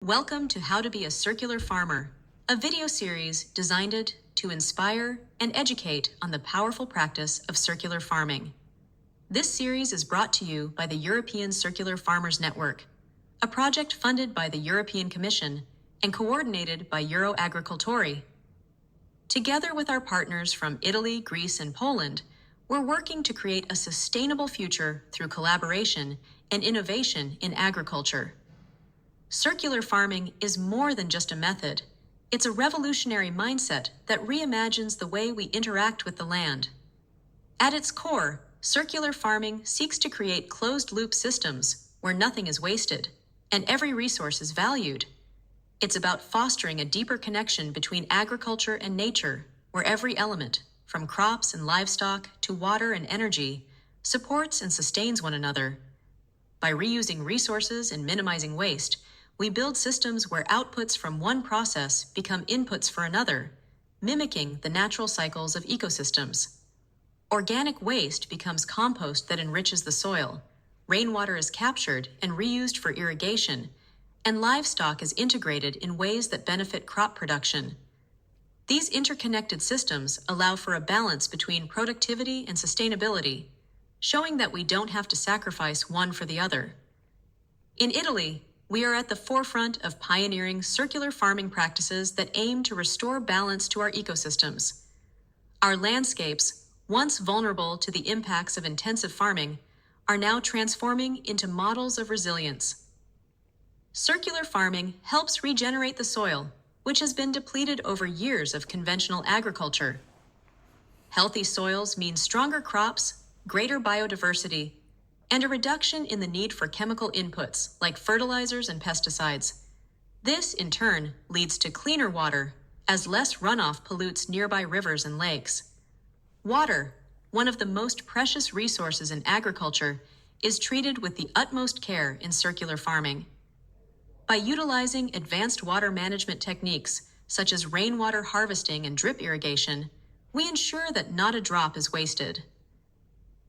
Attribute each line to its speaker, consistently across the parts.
Speaker 1: Welcome to How to Be a Circular Farmer, a video series designed to inspire and educate on the powerful practice of circular farming. This series is brought to you by the European Circular Farmers Network, a project funded by the European Commission and coordinated by EuropeanUnion. Together with our partners from Italy, Greece, and Poland, we're working to create a sustainable future through collaboration and innovation in agriculture. Circular farming is more than just a method. It's a revolutionary mindset that reimagines the way we interact with the land. At its core, circular farming seeks to create closed-loop systems where nothing is wasted and every resource is valued. It's about fostering a deeper connection between agriculture and nature, where every element, from crops and livestock to water and energy, supports and sustains one another. By reusing resources and minimizing waste, we build systems where outputs from one process become inputs for another, mimicking the natural cycles of ecosystems. Organic waste becomes compost that enriches the soil, rainwater is captured and reused for irrigation, and livestock is integrated in ways that benefit crop production. These interconnected systems allow for a balance between productivity and sustainability, showing that we don't have to sacrifice one for the other. In Italy, we are at the forefront of pioneering circular farming practices that aim to restore balance to our ecosystems. Our landscapes, once vulnerable to the impacts of intensive farming, are now transforming into models of resilience. Circular farming helps regenerate the soil, which has been depleted over years of conventional agriculture. Healthy soils mean stronger crops, greater biodiversity, and a reduction in the need for chemical inputs like fertilizers and pesticides. This, in turn, leads to cleaner water, as less runoff pollutes nearby rivers and lakes. Water, one of the most precious resources in agriculture, is treated with the utmost care in circular farming. By utilizing advanced water management techniques, such as rainwater harvesting and drip irrigation, we ensure that not a drop is wasted.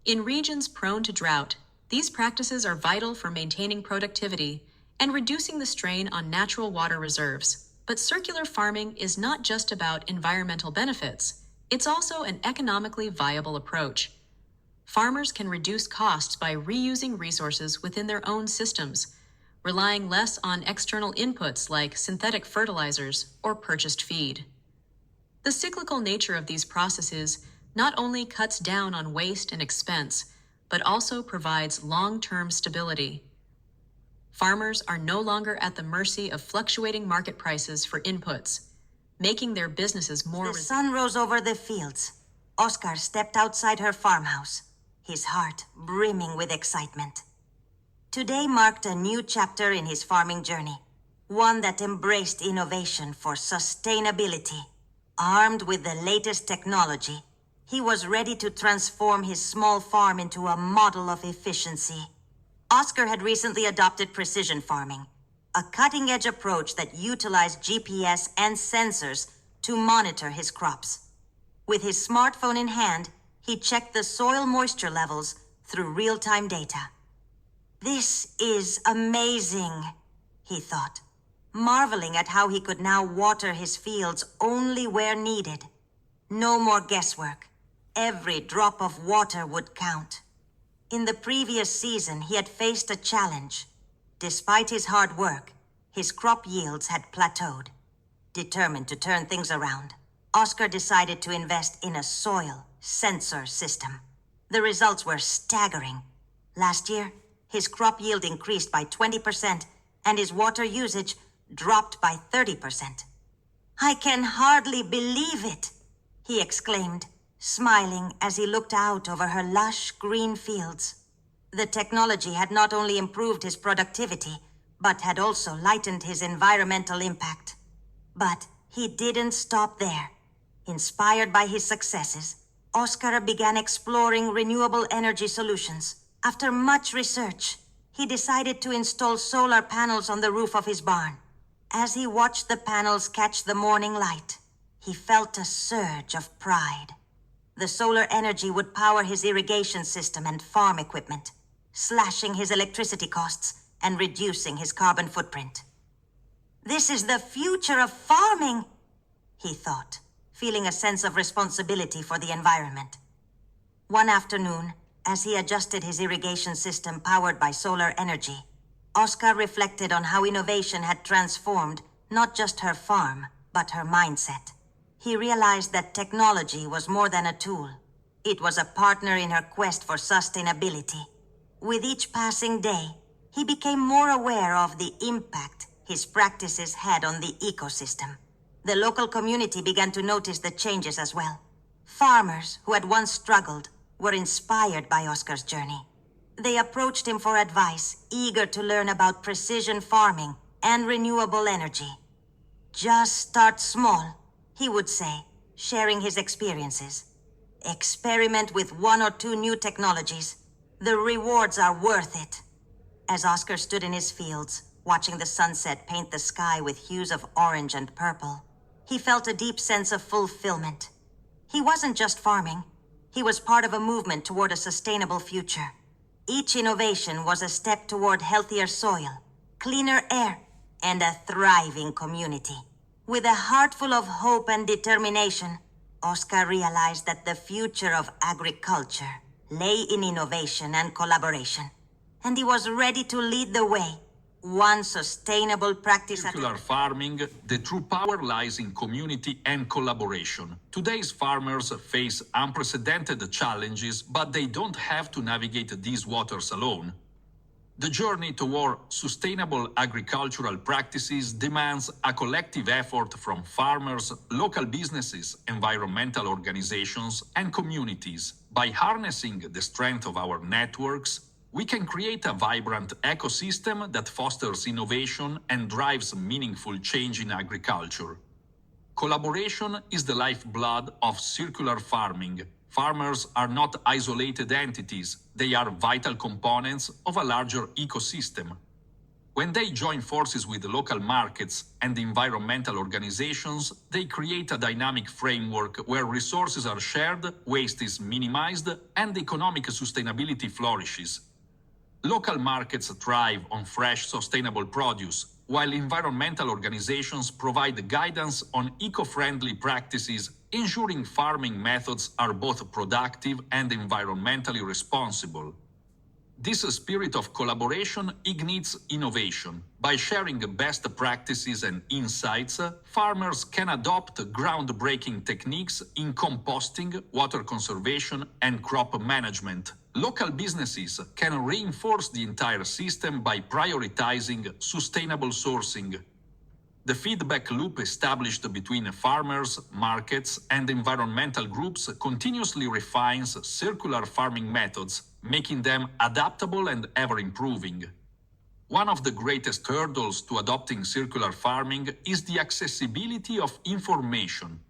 Speaker 1: In regions prone to drought, these practices are vital for maintaining productivity and reducing the strain on natural water reserves. But circular farming is not just about environmental benefits, it's also an economically viable approach. Farmers can reduce costs by reusing resources within their own systems, relying less on external inputs like synthetic fertilizers or purchased feed. The cyclical nature of these processes not only cuts down on waste and expense, but also provides long-term stability. Farmers are no longer at the mercy of fluctuating market prices for inputs, making their businesses more
Speaker 2: resilient. The sun rose over the fields. Oscar stepped outside her farmhouse, his heart brimming with excitement. Today marked a new chapter in his farming journey, one that embraced innovation for sustainability. Armed with the latest technology, he was ready to transform his small farm into a model of efficiency. Oscar had recently adopted precision farming, a cutting-edge approach that utilized GPS and sensors to monitor his crops. With his smartphone in hand, he checked the soil moisture levels through real-time data. "This is amazing," he thought, marveling at how he could now water his fields only where needed. No more guesswork. Every drop of water would count. In the previous season, he had faced a challenge. Despite his hard work, his crop yields had plateaued. Determined to turn things around, Oscar decided to invest in a soil sensor system. The results were staggering. Last year, his crop yield increased by 20%, and his water usage dropped by 30%. "I can hardly believe it," he exclaimed, smiling as he looked out over her lush green fields. The technology had not only improved his productivity, but had also lightened his environmental impact. But he didn't stop there. Inspired by his successes, Oscar began exploring renewable energy solutions. After much research, he decided to install solar panels on the roof of his barn. As he watched the panels catch the morning light, he felt a surge of pride. The solar energy would power his irrigation system and farm equipment, slashing his electricity costs and reducing his carbon footprint. This is the future of farming, he thought, feeling a sense of responsibility for the environment. One afternoon, as he adjusted his irrigation system powered by solar energy, Oscar reflected on how innovation had transformed not just her farm, but her mindset. He realized that technology was more than a tool. It was a partner in her quest for sustainability. With each passing day, he became more aware of the impact his practices had on the ecosystem. The local community began to notice the changes as well. Farmers who had once struggled were inspired by Oscar's journey. They approached him for advice, eager to learn about precision farming and renewable energy. Just start small, he would say, sharing his experiences. Experiment with 1 or 2 new technologies. The rewards are worth it. As Oscar stood in his fields, watching the sunset paint the sky with hues of orange and purple, he felt a deep sense of fulfillment. He wasn't just farming. He was part of a movement toward a sustainable future. Each innovation was a step toward healthier soil, cleaner air, and a thriving community. With a heart full of hope and determination, Oscar realized that the future of agriculture lay in innovation and collaboration. And he was ready to lead the way, one sustainable practice at a
Speaker 3: Circular farming, the true power lies in community and collaboration. Today's farmers face unprecedented challenges, but they don't have to navigate these waters alone. The journey toward sustainable agricultural practices demands a collective effort from farmers, local businesses, environmental organizations, and communities. By harnessing the strength of our networks, we can create a vibrant ecosystem that fosters innovation and drives meaningful change in agriculture. Collaboration is the lifeblood of circular farming. Farmers are not isolated entities, they are vital components of a larger ecosystem. When they join forces with local markets and environmental organizations, they create a dynamic framework where resources are shared, waste is minimized, and economic sustainability flourishes. Local markets thrive on fresh, sustainable produce, while environmental organizations provide guidance on eco-friendly practices, ensuring farming methods are both productive and environmentally responsible. This spirit of collaboration ignites innovation. By sharing best practices and insights, farmers can adopt groundbreaking techniques in composting, water conservation, and crop management. Local businesses can reinforce the entire system by prioritizing sustainable sourcing. The feedback loop established between farmers, markets, and environmental groups continuously refines circular farming methods, making them adaptable and ever-improving. One of the greatest hurdles to adopting circular farming is the accessibility of information.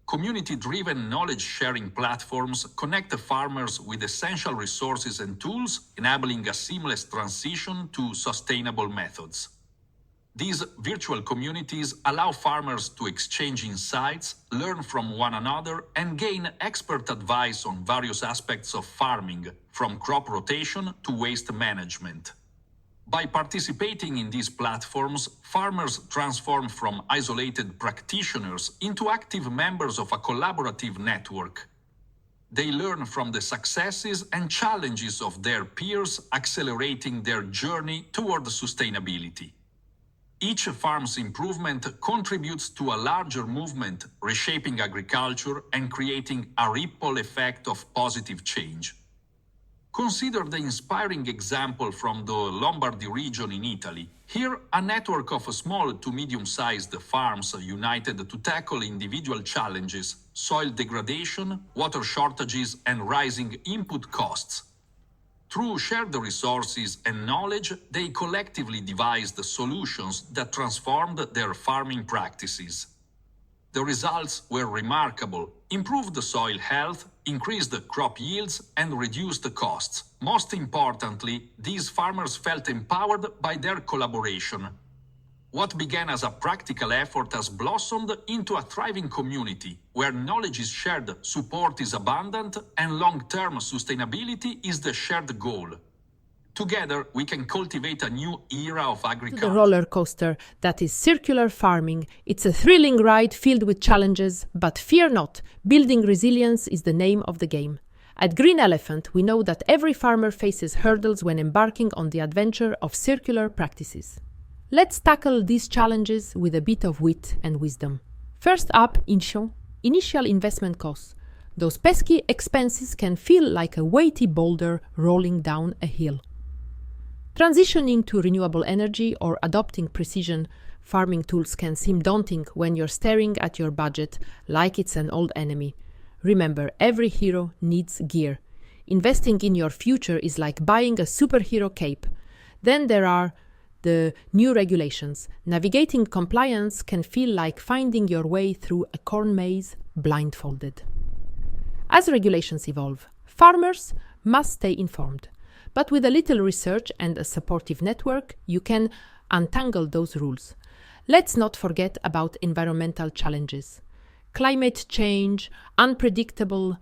Speaker 3: Community-driven knowledge-sharing platforms connect farmers with essential resources and tools, enabling a seamless transition to sustainable methods. These virtual communities allow farmers to exchange insights, learn from one another, and gain expert advice on various aspects of farming, from crop rotation to waste management. By participating in these platforms, farmers transform from isolated practitioners into active members of a collaborative network. They learn from the successes and challenges of their peers, accelerating their journey toward sustainability. Each farm's improvement contributes to a larger movement, reshaping agriculture and creating a ripple effect of positive change. Consider the inspiring example from the Lombardy region in Italy. Here, a network of small to medium-sized farms united to tackle individual challenges, soil degradation, water shortages, and rising input costs. Through shared resources and knowledge, they collectively devised solutions that transformed their farming practices. The results were remarkable: improved soil health, increased crop yields, and reduced costs. Most importantly, these farmers felt empowered by their collaboration. What began as a practical effort has blossomed into a thriving community, where knowledge is shared, support is abundant, and long-term sustainability is the shared goal. Together, we can cultivate a new era of
Speaker 4: The
Speaker 3: agriculture.
Speaker 4: roller coaster that is circular farming. It's a thrilling ride filled with challenges, but fear not, building resilience is the name of the game. At Green Elephant, we know that every farmer faces hurdles when embarking on the adventure of circular practices. Let's tackle these challenges with a bit of wit and wisdom. First up, initial investment costs. Those pesky expenses can feel like a weighty boulder rolling down a hill. Transitioning to renewable energy or adopting precision farming tools can seem daunting when you're staring at your budget like it's an old enemy. Remember, every hero needs gear. Investing in your future is like buying a superhero cape. Then there are the new regulations. Navigating compliance can feel like finding your way through a corn maze blindfolded. As regulations evolve, farmers must stay informed. But with a little research and a supportive network, you can untangle those rules. Let's not forget about environmental challenges. Climate change, unpredictable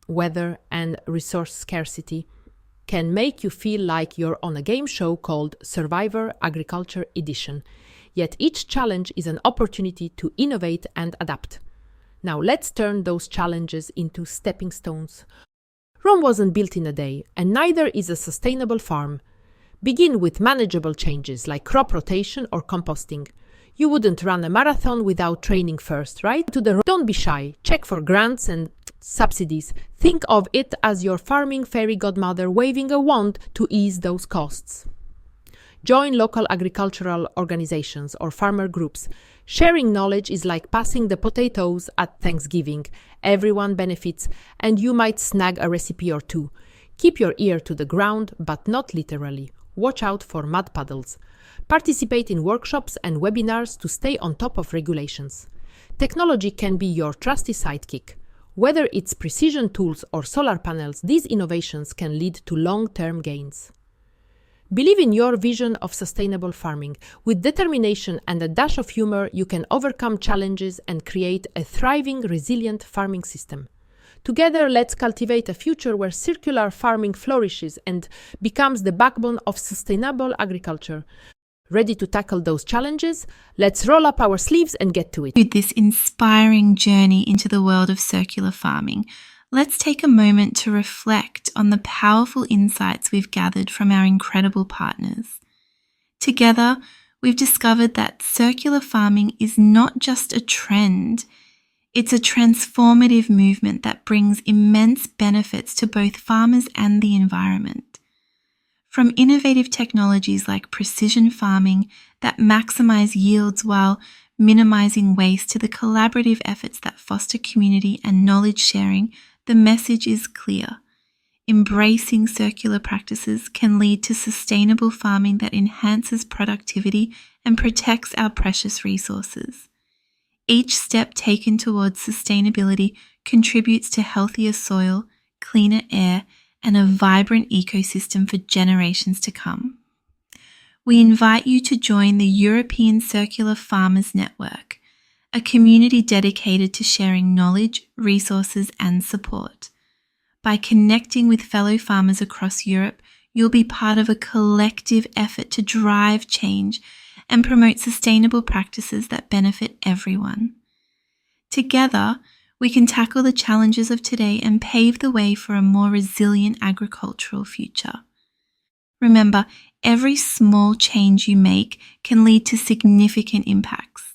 Speaker 4: weather, and resource scarcity can make you feel like you're on a game show called Survivor Agriculture Edition. Yet each challenge is an opportunity to innovate and adapt. Now let's turn those challenges into stepping stones. Rome wasn't built in a day, and neither is a sustainable farm. Begin with manageable changes like crop rotation or composting. You wouldn't run a marathon without training first, right? Don't be shy. Check for grants and subsidies. Think of it as your farming fairy godmother waving a wand to ease those costs. Join local agricultural organizations or farmer groups. Sharing knowledge is like passing the potatoes at Thanksgiving. Everyone benefits, and you might snag a recipe or two. Keep your ear to the ground, but not literally. Watch out for mud puddles. Participate in workshops and webinars to stay on top of regulations. Technology can be your trusty sidekick. Whether it's precision tools or solar panels, these innovations can lead to long-term gains. Believe in your vision of sustainable farming. With determination and a dash of humor, you can overcome challenges and create a thriving, resilient farming system. Together, let's cultivate a future where circular farming flourishes and becomes the backbone of sustainable agriculture. Ready to tackle those challenges? Let's roll up our sleeves and get to it.
Speaker 5: With this inspiring journey into the world of circular farming, let's take a moment to reflect on the powerful insights we've gathered from our incredible partners. Together, we've discovered that circular farming is not just a trend, it's a transformative movement that brings immense benefits to both farmers and the environment. From innovative technologies like precision farming that maximize yields while minimizing waste to the collaborative efforts that foster community and knowledge sharing, the message is clear. Embracing circular practices can lead to sustainable farming that enhances productivity and protects our precious resources. Each step taken towards sustainability contributes to healthier soil, cleaner air, and a vibrant ecosystem for generations to come. We invite you to join the European Circular Farmers Network, a community dedicated to sharing knowledge, resources, and support. By connecting with fellow farmers across Europe, you'll be part of a collective effort to drive change and promote sustainable practices that benefit everyone. Together, we can tackle the challenges of today and pave the way for a more resilient agricultural future. Remember, every small change you make can lead to significant impacts.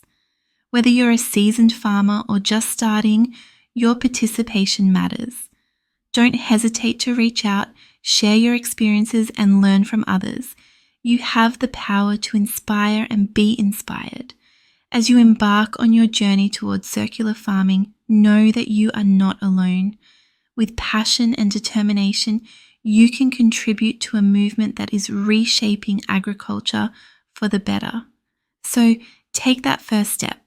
Speaker 5: Whether you're a seasoned farmer or just starting, your participation matters. Don't hesitate to reach out, share your experiences, and learn from others. You have the power to inspire and be inspired. As you embark on your journey towards circular farming, know that you are not alone. With passion and determination, you can contribute to a movement that is reshaping agriculture for the better. So take that first step.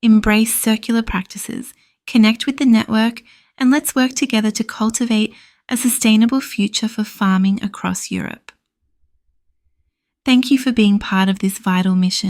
Speaker 5: Embrace circular practices, connect with the network, and let's work together to cultivate a sustainable future for farming across Europe. Thank you for being part of this vital mission.